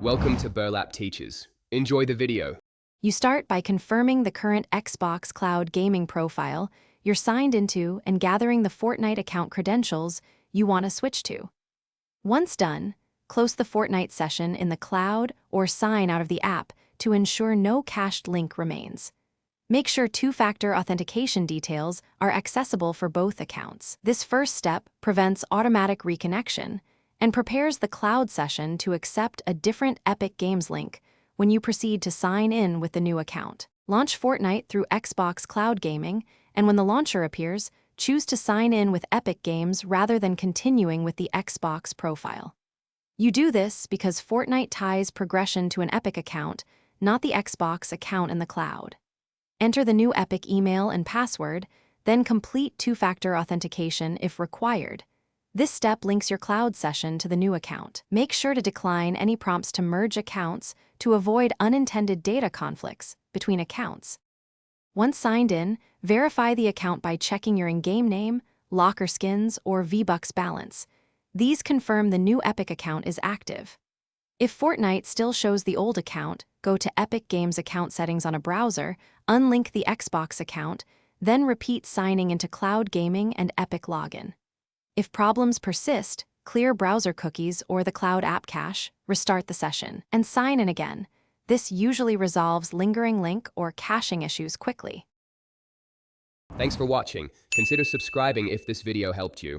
Welcome to Burlap Teachers. Enjoy the video. You start by confirming the current Xbox Cloud gaming profile you're signed into and gathering the Fortnite account credentials you want to switch to. Once done, close the Fortnite session in the cloud or sign out of the app to ensure no cached link remains. Make sure two-factor authentication details are accessible for both accounts. This first step prevents automatic reconnection and prepares the cloud session to accept a different Epic Games link when you proceed to sign in with the new account. Launch Fortnite through Xbox Cloud Gaming, and when the launcher appears, choose to sign in with Epic Games rather than continuing with the Xbox profile. You do this because Fortnite ties progression to an Epic account, not the Xbox account in the cloud. Enter the new Epic email and password, then complete two-factor authentication if required. This step links your cloud session to the new account. Make sure to decline any prompts to merge accounts to avoid unintended data conflicts between accounts. Once signed in, verify the account by checking your in-game name, locker skins, or V-Bucks balance. These confirm the new Epic account is active. If Fortnite still shows the old account, go to Epic Games account settings on a browser, unlink the Xbox account, then repeat signing into Cloud Gaming and Epic Login. If problems persist, clear browser cookies or the cloud app cache, restart the session, and sign in again. This usually resolves lingering link or caching issues quickly. Thanks for watching. Consider subscribing if this video helped you.